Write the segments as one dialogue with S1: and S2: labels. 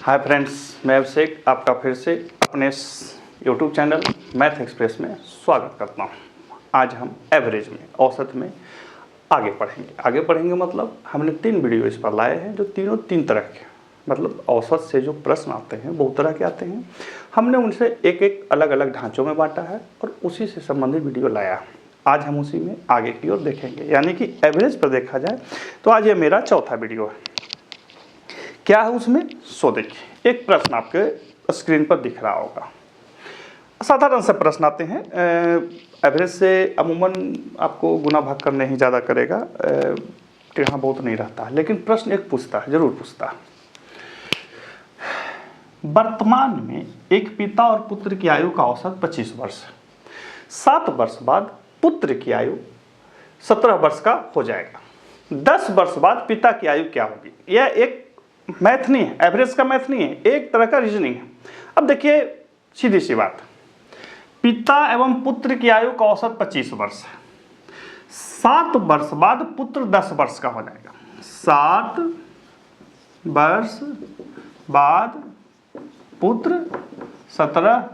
S1: Hi friends, मैं अभिषेक आपका फिर से अपने यूट्यूब चैनल मैथ एक्सप्रेस में स्वागत करता हूं। आज हम एवरेज में, औसत में आगे पढ़ेंगे मतलब हमने 3 वीडियो इस पर लाए हैं जो तीनों 3 तरह के, मतलब औसत से जो प्रश्न आते हैं बहुत तरह के आते हैं। हमने उनसे एक एक अलग अलग ढांचों में बांटा है और उसी से संबंधित वीडियो लाया। आज हम उसी में आगे की ओर देखेंगे, यानी कि एवरेज पर देखा जाए तो आज ये मेरा चौथा वीडियो है। क्या है उसमें, सो देखिए, एक प्रश्न आपके स्क्रीन पर दिख रहा होगा। साधारण से प्रश्न आते हैं, एवरेज से अमूमन आपको गुना भाग करने ही ज़्यादा करेगा, यहाँ बहुत नहीं रहता है, लेकिन प्रश्न एक पूछता है, जरूर पूछता है। वर्तमान में एक पिता और पुत्र की आयु का औसत 25 वर्ष है। 7 वर्ष बाद पुत्र की आयु 17 वर्ष का हो जाएगा। 10 वर्ष बाद पिता की आयु क्या होगी? यह एक मैथ नहीं है, एवरेज का मैथ नहीं है, एक तरह का रीजनिंग है। अब देखिए, सीधी सी बात, पिता एवं पुत्र की आयु का औसत 25 वर्ष है। 7 वर्ष बाद पुत्र 10 वर्ष का हो जाएगा। 7 वर्ष बाद पुत्र 17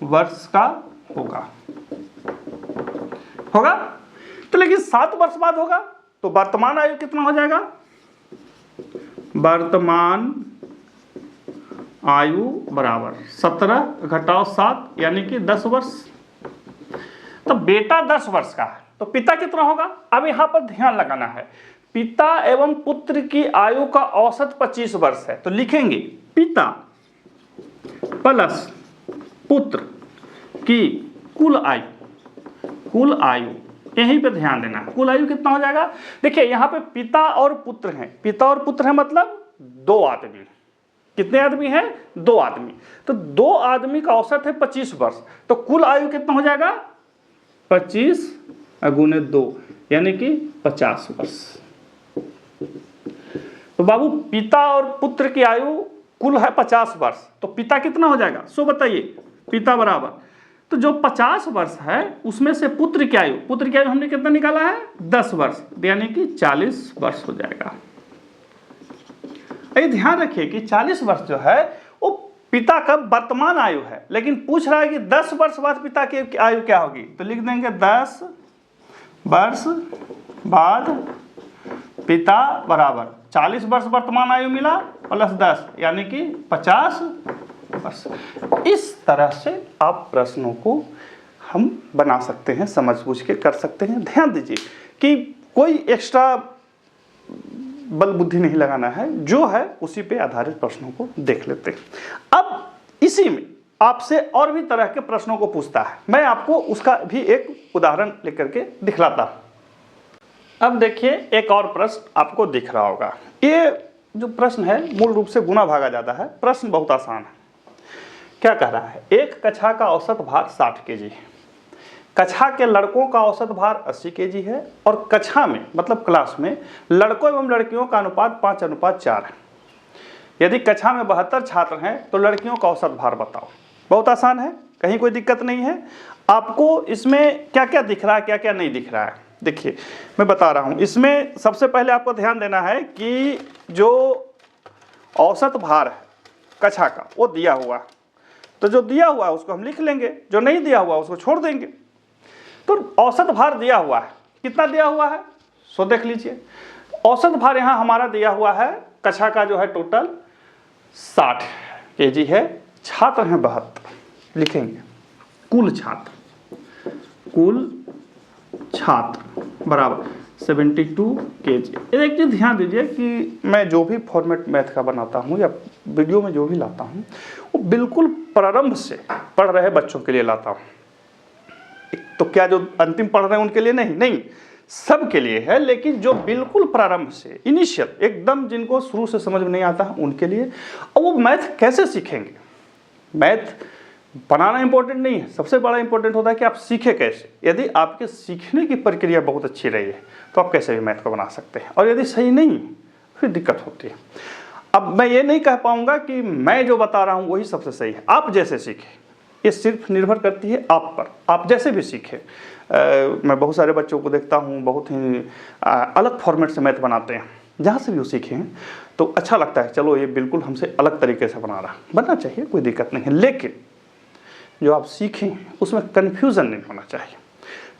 S1: वर्ष का होगा। तो लेकिन 7 वर्ष बाद होगा तो वर्तमान आयु कितना हो जाएगा? वर्तमान आयु बराबर 17 घटाओ 7 यानी कि 10 वर्ष। तो बेटा 10 वर्ष का है तो पिता कितना होगा? अब यहां पर ध्यान लगाना है, पिता एवं पुत्र की आयु का औसत 25 वर्ष है, तो लिखेंगे पिता प्लस पुत्र की कुल आयु, यहीं पे ध्यान देना। कुल आयु कितना हो जाएगा? देखिए यहाँ पे पिता और पुत्र हैं, मतलब 2 आदमी। कितने आदमी हैं? 2 आदमी। तो 2 आदमी का औसत है 25 वर्ष, तो कुल आयु कितना हो जाएगा? 25 गुने 2 यानी कि 50 वर्ष। तो बाबू, पिता और पुत्र की आयु कुल है 50 वर्ष, तो पिता कितना हो जाएगा? सो बताइए, पिता बराबर, तो जो 50 वर्ष है उसमें से पुत्र की आयु हमने कितना निकाला है? 10 वर्ष, यानी कि 40 वर्ष हो जाएगा। ये ध्यान रखिए कि 40 वर्ष जो है वो पिता का वर्तमान आयु है, लेकिन पूछ रहा है कि 10 वर्ष बाद पिता की आयु क्या होगी, तो लिख देंगे 10 वर्ष बाद पिता बराबर 40 वर्ष वर्तमान आयु मिला प्लस 10 यानी कि 50 वर्ष। इस तरह से आप प्रश्नों को हम बना सकते हैं, समझ बूझ के कर सकते हैं। ध्यान दीजिए कि कोई एक्स्ट्रा बल बुद्धि नहीं लगाना है, जो है उसी पे आधारित प्रश्नों को देख लेते हैं। अब इसी में आपसे और भी तरह के प्रश्नों को पूछता है, मैं आपको उसका भी एक उदाहरण लेकर के दिखलाता हूं। अब देखिए, एक और प्रश्न आपको दिख रहा होगा। ये जो प्रश्न है मूल रूप से गुना भागा जाता है। प्रश्न बहुत आसान है। क्या कह रहा है? एक कक्षा का औसत भार 60 केजी है। कक्षा के लड़कों का औसत भार 80 केजी है और कक्षा में मतलब क्लास में लड़कों एवं लड़कियों का अनुपात 5:4 है। यदि कक्षा में 72 छात्र हैं तो लड़कियों का औसत भार बताओ। बहुत आसान है, कहीं कोई दिक्कत नहीं है। आपको इसमें क्या क्या दिख रहा है, क्या क्या नहीं दिख रहा है, देखिए मैं बता रहा हूँ। इसमें सबसे पहले आपको ध्यान देना है कि जो औसत भार है कक्षा का वो दिया हुआ, तो जो दिया हुआ है उसको हम लिख लेंगे, जो नहीं दिया हुआ उसको छोड़ देंगे। तो औसत भार दिया हुआ है, कितना दिया हुआ है सो देख लीजिए। औसत भार यहाँ हमारा दिया हुआ है, कक्षा का जो है टोटल 60 केजी है, छात्र हैं 72, लिखेंगे कुल छात्र बराबर 72 केजी। एक चीज ध्यान दीजिए कि मैं जो भी फॉर्मेट मैथ का बनाता हूँ या वीडियो में जो भी लाता हूँ वो बिल्कुल प्रारंभ से पढ़ रहे बच्चों के लिए लाता हूँ। तो क्या जो अंतिम पढ़ रहे हैं उनके लिए नहीं, सब के लिए है, लेकिन जो बिल्कुल प्रारंभ से इनिशियल एकदम जिनको शुरू से समझ में नहीं आता है उनके लिए। और वो मैथ कैसे सीखेंगे? मैथ बनाना इंपॉर्टेंट नहीं है, सबसे बड़ा इंपॉर्टेंट होता है कि आप सीखें कैसे। यदि आपके सीखने की प्रक्रिया बहुत अच्छी रही है तो आप कैसे भी मैथ को बना सकते हैं, और यदि सही नहीं फिर दिक्कत होती है। अब मैं ये नहीं कह पाऊंगा कि मैं जो बता रहा हूँ वही सबसे सही है, आप जैसे सीखें, ये सिर्फ निर्भर करती है आप पर, आप जैसे भी सीखें। मैं बहुत सारे बच्चों को देखता हूँ बहुत ही अलग फॉर्मेट से मैथ बनाते हैं, जहाँ से भी वो सीखे हैं तो अच्छा लगता है, चलो ये बिल्कुल हमसे अलग तरीके से बना रहा, बनना चाहिए, कोई दिक्कत नहीं है। लेकिन जो आप सीखें उसमें कन्फ्यूज़न नहीं होना चाहिए।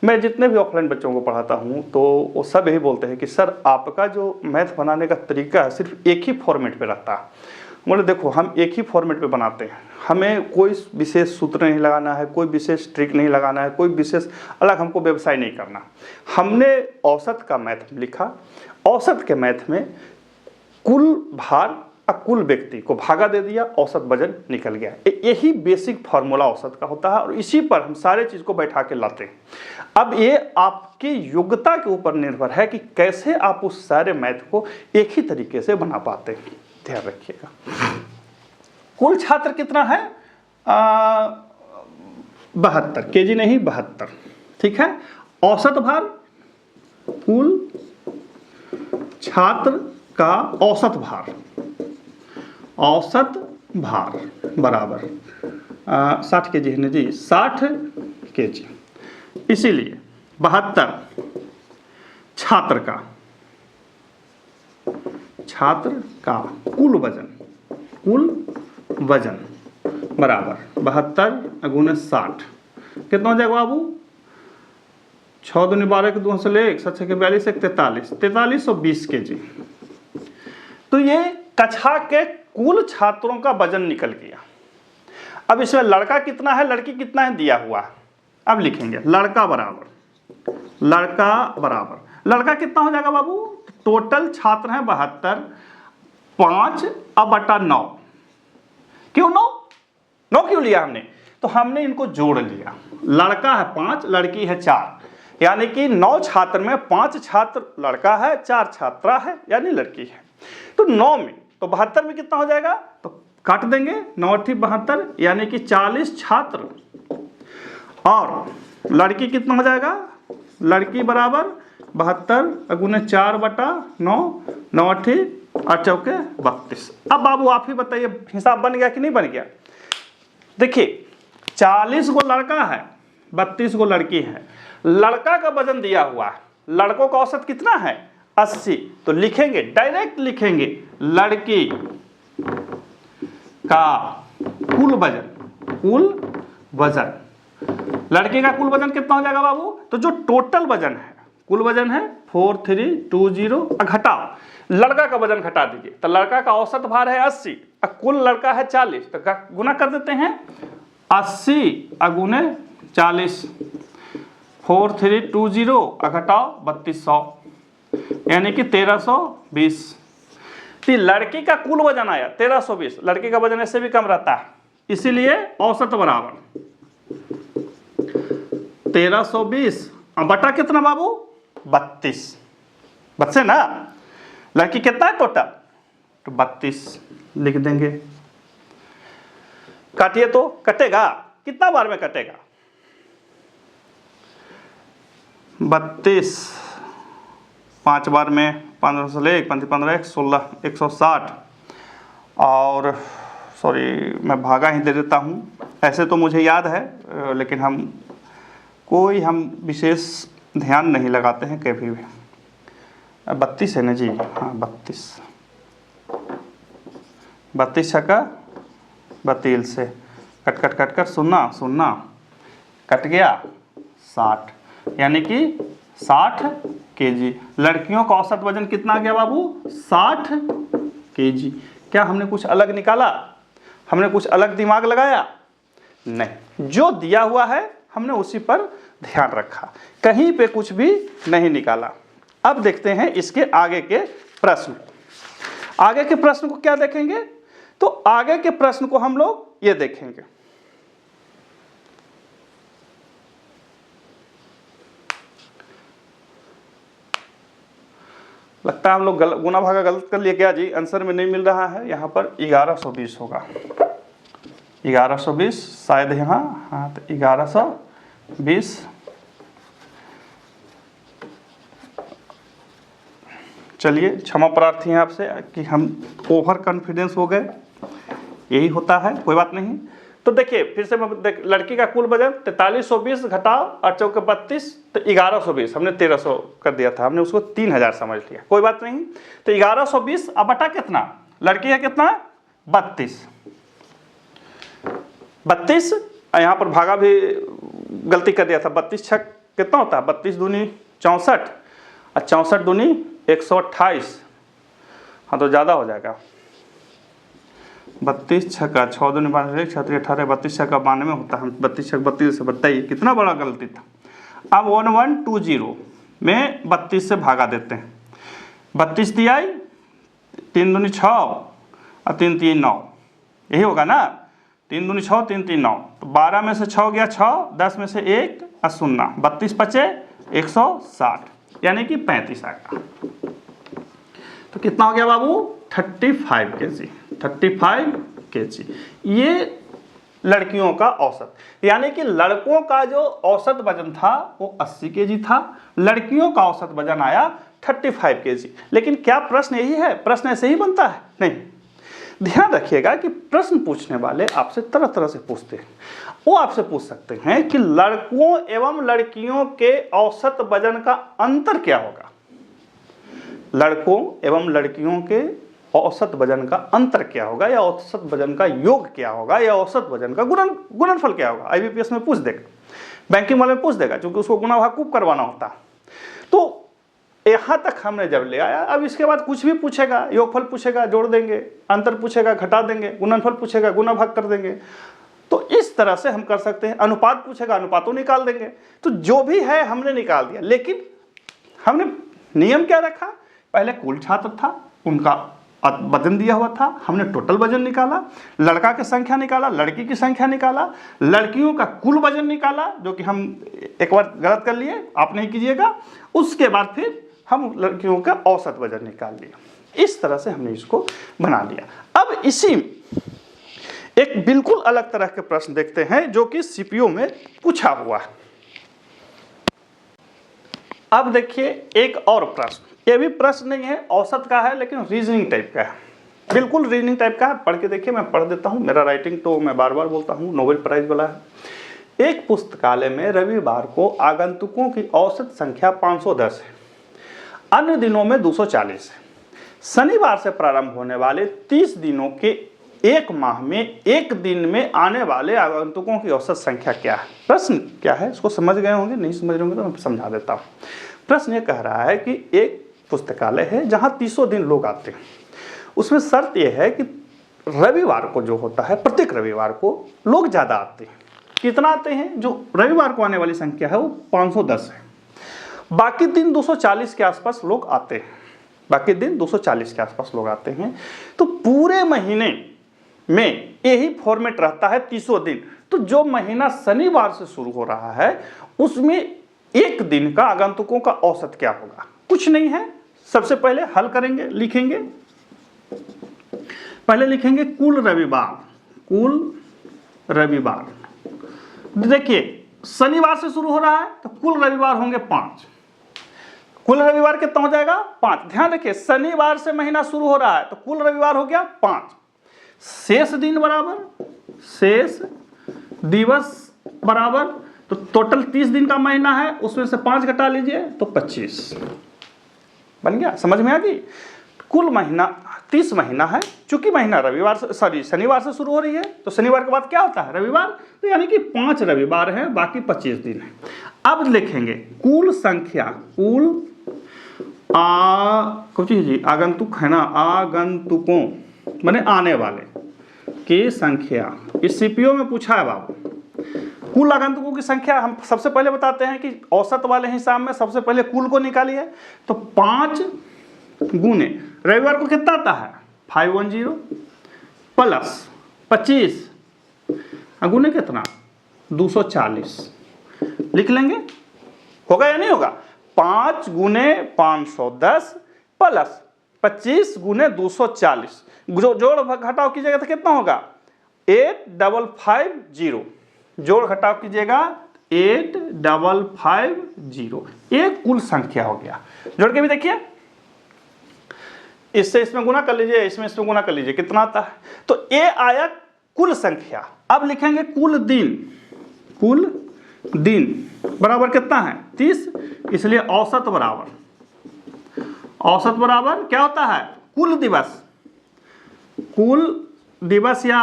S1: मैं जितने भी ऑफलाइन बच्चों को पढ़ाता हूँ तो वो सब यही बोलते हैं कि सर आपका जो मैथ बनाने का तरीका है सिर्फ एक ही फॉर्मेट पे रहता है। बोले देखो हम एक ही फॉर्मेट पे बनाते हैं, हमें कोई विशेष सूत्र नहीं लगाना है, कोई विशेष ट्रिक नहीं लगाना है, कोई विशेष अलग हमको व्यवसाय नहीं करना। हमने औसत का मैथ लिखा, औसत के मैथ में कुल भार और कुल व्यक्ति को भागा दे दिया, औसत वजन निकल गया। यही बेसिक फार्मूला औसत का होता है और इसी पर हम सारे चीज़ को बैठा के लाते हैं। अब ये आपकी योग्यता के ऊपर निर्भर है कि कैसे आप उस सारे मैथ को एक ही तरीके से बना पाते हैं, ध्यान रखिएगा। कुल छात्र कितना है? 72 केजी नहीं 72, ठीक है। औसत भार, कुल छात्र का औसत भार, औसत भार बराबर 60 केजी है ना जी, 60 केजी। इसीलिए 72 छात्र का कुल वजन बराबर 72 गुने 60 कितना हो जाएगा बाबू? 6 दूनी 12 के 2 से ले 1 7 के 42 1 4320 केजी। तो ये कक्षा के कुल छात्रों का वजन निकल गया। अब इसमें लड़का कितना है, लड़की कितना है दिया हुआ है। अब लिखेंगे लड़का बराबर लड़का कितना हो जाएगा बाबू? टोटल छात्र हैं 72, 5 अब बटा 9। क्यों 9 क्यों लिया हमने? तो हमने इनको जोड़ लिया। लड़का है 5, लड़की है 4, यानी कि 9 छात्र में 5 छात्र लड़का है, 4 छात्रा है यानी लड़की है। तो 9 में तो 72 में कितना हो जाएगा? तो काट देंगे, 9 × 72 यानी कि 40 छात्र। और लड़की कितना हो जाएगा? लड़की बराबर 72 गुने 4 बटा 9, 9 8 चौके 32। अब बाबू आप ही बताइए हिसाब बन गया कि नहीं बन गया? देखिए 40 गो लड़का है, 32 गो लड़की है। लड़का का वजन दिया हुआ है, लड़कों का औसत कितना है? 80। तो लिखेंगे, डायरेक्ट लिखेंगे लड़की का कुल वजन। लड़के का कुल वजन कितना हो जाएगा बाबू? तो जो टोटल वजन है, कुल वजन है 4320, घटाओ लड़का का वजन घटा दीजिए। तो लड़का का औसत भार है 80 और कुल लड़का है 40, तो गुना कर देते हैं 80 गुने 40, 4320 घटाओ 3200 यानी कि 1320। तो लड़की का कुल वजन आया 1320, लड़की का वजन ऐसे भी कम रहता है, इसीलिए औसत बराबर 1320 बटा कितना बाबू? 32। बच्चे ना, लड़की कितना है टोटल? तो 32 लिख देंगे। काटिए तो कटेगा, कितना बार में कटेगा? 32 5 बार में 15 से ले 1 15 1 16 160। और सॉरी मैं भागा ही दे देता हूँ, ऐसे तो मुझे याद है लेकिन हम विशेष ध्यान नहीं लगाते हैं कभी भी। 32 है ना जी, हाँ 32 छक्का 32 से कट कर सुनना कट गया 60 यानी कि 60 केजी। लड़कियों का औसत वजन कितना आ गया बाबू? 60 केजी। क्या हमने कुछ अलग निकाला? हमने कुछ अलग दिमाग लगाया? नहीं, जो दिया हुआ है हमने उसी पर ध्यान रखा, कहीं पे कुछ भी नहीं निकाला। अब देखते हैं इसके आगे के प्रश्न। आगे के प्रश्न को क्या देखेंगे? तो आगे के प्रश्न को हम लोग ये देखेंगे। लगता है हम लोग गुना भागा गलत कर लिए क्या जी? आंसर में नहीं मिल रहा है, यहाँ पर 1120 होगा। 1120 शायद यहाँ, हाँ तो 1120। चलिए क्षमा प्रार्थी हैं आपसे कि हम ओवर कॉन्फिडेंस हो गए, यही होता है, कोई बात नहीं। तो देखिए फिर से लड़की का कुल वजन 4320 घटाओ 8 चौके 32 तो 1120, हमने 1300 कर दिया था, हमने उसको 3000 समझ लिया, कोई बात नहीं। तो 1120 अब बटा कितना, लड़की है कितना 32, यहाँ पर भागा भी गलती कर दिया था, 32 छक कितना होता है, 32 दूनी 64 और 64 दूनी 128, हाँ तो ज़्यादा हो जाएगा, 32 छक्का 6 दूनी 12 6 18 32 छक्का 92 होता है, 32 छक्का 32 से बताइए कितना बड़ा गलती था। अब 1120 में 32 से भागा देते हैं, 32 दिया 3 दूनी 6 और 3 3 9, यही होगा ना, 3 दूनी 6 3 3 9, तो 12 में से 6 गया 6, 10 में से 1 और 0, 32 पचे 160, यानी कि 35 आएगा। तो कितना हो गया बाबू 35 kg, 35 kg। ये लड़कियों का औसत, यानी कि लड़कों का जो औसत वजन था वो 80 kg था, लड़कियों का औसत वजन आया 35 kg। लेकिन क्या प्रश्न यही है, प्रश्न ऐसे ही बनता है, नहीं। ध्यान रखिएगा कि प्रश्न पूछने वाले आपसे तरह तरह से पूछते हैं। वो आपसे पूछ सकते हैं कि लड़कों एवं लड़कियों के औसत वजन का अंतर क्या होगा, लड़कों एवं लड़कियों के औसत वजन का अंतर क्या होगा, या औसत वजन का योग क्या होगा, या औसत वजन का गुणनफल क्या होगा। IBPS में पूछ देगा, बैंकिंग वाले में पूछ देगा, क्योंकि उसको गुणा भाग खूब करवाना होता है। तो यहाँ तक हमने जब ले आया, अब इसके बाद कुछ भी पूछेगा, योगफल पूछेगा जोड़ देंगे, अंतर पूछेगा घटा देंगे, गुणनफल पूछेगा गुणा भाग कर देंगे। तो इस तरह से हम कर सकते हैं, अनुपात पूछेगा अनुपातों निकाल देंगे। तो जो भी है हमने निकाल दिया, लेकिन हमने नियम क्या रखा, पहले कुल छात्र था उनका वजन दिया हुआ था, हमने टोटल वजन निकाला, लड़का की संख्या निकाला, लड़की की संख्या निकाला, लड़कियों का कुल वजन निकाला, जो कि हम एक बार गलत कर लिए, आप नहीं कीजिएगा। उसके बाद फिर हम लड़कियों का औसत वजन निकाल लिया। इस तरह से हमने इसको बना लिया। अब इसी एक बिल्कुल अलग तरह के प्रश्न देखते हैं जो कि CPO में पूछा हुआ है। अब देखिए एक और प्रश्न, ये भी प्रश्न नहीं है, औसत का है, लेकिन रीजनिंग टाइप का है, बिल्कुल रीजनिंग टाइप का है। पढ़ के देखिए, मैं पढ़ देता हूँ, मेरा राइटिंग तो मैं बार बार बोलता हूँ नोबेल प्राइज वाला है। एक पुस्तकालय में रविवार को आगंतुकों की औसत संख्या 510 है, अन्य दिनों में 240 है। शनिवार से प्रारंभ होने वाले 30 दिनों के एक माह में एक दिन में आने वाले आगंतुकों की औसत संख्या क्या है। प्रश्न क्या है, इसको समझ गए होंगे, नहीं समझ रहे होंगे तो मैं समझा देता हूँ। प्रश्न ये कह रहा है कि एक पुस्तकालय है जहाँ 300 दिन लोग आते हैं, उसमें शर्त यह है कि रविवार को जो होता है, प्रत्येक रविवार को लोग ज़्यादा आते हैं। कितना आते हैं, जो रविवार को आने वाली संख्या है वो 510 है, बाकी दिन 240 के आसपास लोग आते हैं, बाकी दिन 240 के आसपास लोग आते हैं। तो पूरे महीने में यही फॉर्मेट रहता है 300 दिन। तो जो महीना शनिवार से शुरू हो रहा है उसमें एक दिन का आगंतुकों का औसत क्या होगा, कुछ नहीं है। सबसे पहले हल करेंगे, लिखेंगे, पहले लिखेंगे कुल रविवार, कुल रविवार। देखिए शनिवार से शुरू हो रहा है तो कुल रविवार होंगे 5, कुल रविवार कितना हो जाएगा 5। ध्यान रखिए शनिवार से महीना शुरू हो रहा है तो कुल रविवार हो गया 5, शेष दिन बराबर शेष दिवस बराबर, तो टोटल 30 दिन का महीना है, उसमें से 5 घटा लीजिए तो 25 बन गया। समझ में आ गई। कुल महीना 30 महीना है, चूंकि महीना रविवार से शनिवार से शुरू हो रही है तो शनिवार के बाद क्या होता है रविवार, तो यानी कि 5 रविवार है, बाकी 25 दिन है। अब लिखेंगे कुल संख्या, कुल आगंतुक है ना, आगंतुकों माने आने वाले की संख्या, इस CPO में पूछा है बाबू। कुल आगंतुकों की संख्या हम सबसे पहले बताते हैं कि औसत वाले हिसाब में सबसे पहले कुल को निकालिए, तो 5 गुने रविवार को कितना आता है 510 प्लस 25 गुने कितना 240 लिख लेंगे, होगा या नहीं होगा। 5 गुने 510 प्लस 25 गुने 240, जोड़ घटाव कीजिएगा तो कितना होगा 8550, जोड़ घटाव कीजिएगा 8550, ये कुल संख्या हो गया। जोड़ के भी देखिए, इससे इसमें गुना कर लीजिए, इसमें गुना कर लीजिए, कितना आता है। तो ये आया कुल संख्या, अब लिखेंगे कुल दिन बराबर कितना है 30, इसलिए औसत बराबर क्या होता है कुल दिवस या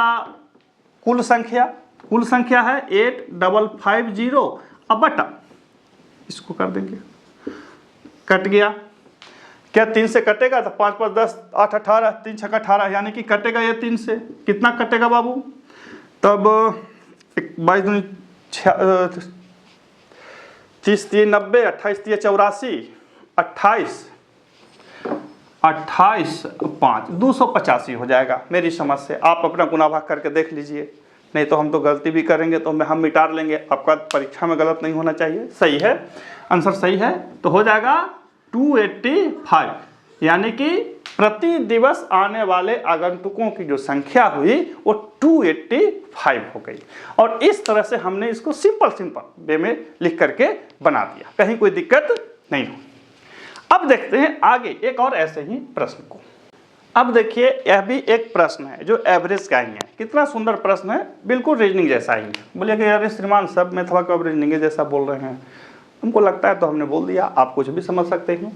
S1: कुल संख्या है 8550, अब बटा इसको कर देंगे, कट गया, क्या 3 से कटेगा तो 5 5 10 8 18 3 6 18, यानी कि कटेगा ये 3 से, कितना कटेगा बाबू, तब 22 दूनी 30 3 90, 28 3 84, 28 5 285 हो जाएगा मेरी समझ से। आप अपना गुणा भाग करके देख लीजिए, नहीं तो हम तो गलती भी करेंगे तो हम मिटा लेंगे, आपका परीक्षा में गलत नहीं होना चाहिए। सही है, आंसर सही है, तो हो जाएगा 285, यानी कि प्रति दिवस आने वाले आगंतुकों की जो संख्या हुई वो 285 हो गई। और इस तरह से हमने इसको सिंपल वे में लिख करके बना दिया, कहीं कोई दिक्कत नहीं हो। अब देखते हैं आगे एक और ऐसे ही प्रश्न को। अब देखिए यह भी एक प्रश्न है जो एवरेज का ही है, कितना सुंदर प्रश्न है, बिल्कुल रीजनिंग जैसा ही है। बोलिए कि यार श्रीमान सब में थोड़ा कब रीजनिंग जैसा बोल रहे हैं, हमको लगता है तो हमने बोल दिया, आप कुछ भी समझ सकते हैं।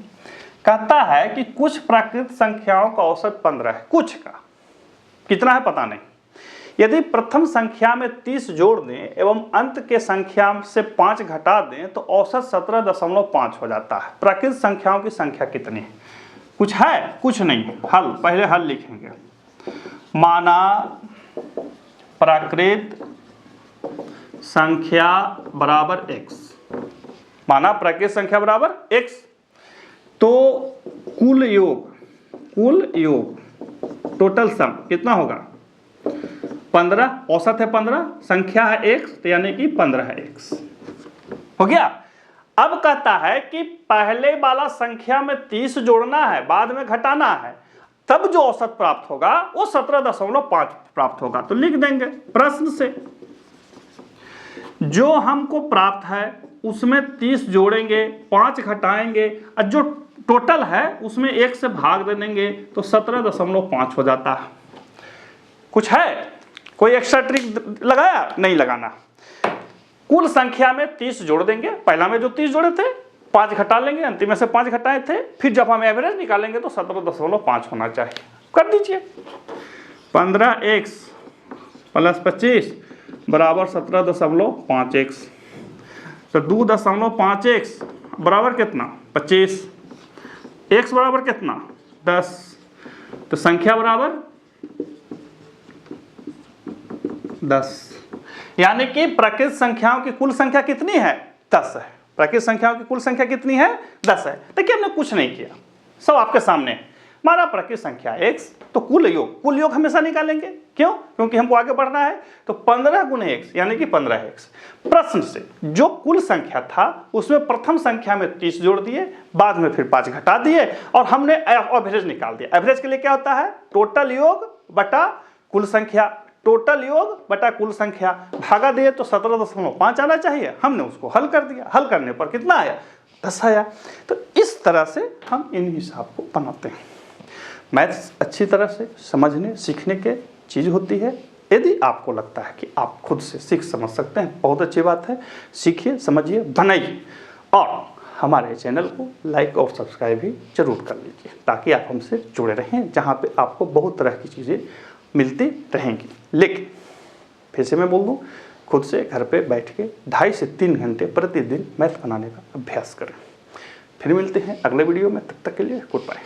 S1: कहता है कि कुछ प्राकृत संख्याओं का औसत 15 है, कुछ का कितना है पता नहीं, यदि प्रथम संख्या में 30 जोड़ दें एवं अंत के संख्या से 5 घटा दें तो औसत 17.5 हो जाता है। प्राकृत संख्याओं की संख्या कितनी है? कुछ है कुछ नहीं, हल पहले हल लिखेंगे। माना प्राकृत संख्या बराबर x, माना प्राकृत संख्या बराबर x, तो कुल योग टोटल सम कितना होगा 15, औसत है 15, संख्या है x, तो यानी कि 15 है x, हो गया। अब कहता है कि पहले वाला संख्या में 30 जोड़ना है, बाद में घटाना है, तब जो औसत प्राप्त होगा वो 17.5 प्राप्त होगा। तो लिख देंगे प्रश्न से, जो हमको प्राप्त है उसमें 30 जोड़ेंगे, 5 घटाएंगे, और जो टोटल है उसमें 1 से भाग दे देंगे तो 17.5 हो जाता है। कुछ है, कोई एक्स्ट्रा ट्रिक लगाया? नहीं लगाना। कुल संख्या में 30 जोड़ देंगे, पहला में जो 30 जोड़े थे 5 घटा लेंगे, अंतिम में से 5 घटाए थे, फिर जब हम एवरेज निकालेंगे तो 17.5 होना चाहिए। कर दीजिए 15x + 25 बराबर 17.5x, तो 2.5x बराबर कितना 25, x बराबर कितना 10, तो संख्या बराबर 10, यानी कि प्राकृत संख्याओं की कुल संख्या कितनी है 10 है। प्राकृत संख्याओं की कुल संख्या कितनी है 10 है। देखिए हमने कुछ नहीं किया, सब आपके सामने। हमारा प्राकृत संख्या x, तो कुल योग हमेशा निकालेंगे, क्यों? क्योंकि हमको आगे बढ़ना है। तो 15 × x यानी कि 15x। प्रश्न से जो कुल संख्या था उसमें प्रथम संख्या में 30 जोड़ दिए, बाद में फिर 5 घटा दिए, और हमने एवरेज निकाल दिया। एवरेज के लिए क्या होता है टोटल योग बटा कुल संख्या, टोटल योग बटा कुल संख्या, भागा दिए तो 17.5 आना चाहिए, हमने उसको हल कर दिया। हल करने पर कितना आया 10 आया। तो इस तरह से हम इन हिसाब को बनाते हैं। मैथ्स अच्छी तरह से समझने सीखने के चीज़ होती है। यदि आपको लगता है कि आप खुद से सीख समझ सकते हैं, बहुत अच्छी बात है, सीखिए, समझिए, बनाइए, और हमारे चैनल को लाइक और सब्सक्राइब भी जरूर कर लीजिए, ताकि आप हमसे जुड़े रहें, जहाँ पे आपको बहुत तरह की चीज़ें मिलती रहेंगी। लेकिन फिर से मैं बोल दूँ, खुद से घर पे बैठ के 2.5 से 3 घंटे प्रतिदिन मैथ बनाने का अभ्यास करें। फिर मिलते हैं अगले वीडियो में, तब तक के लिए गुड बाय।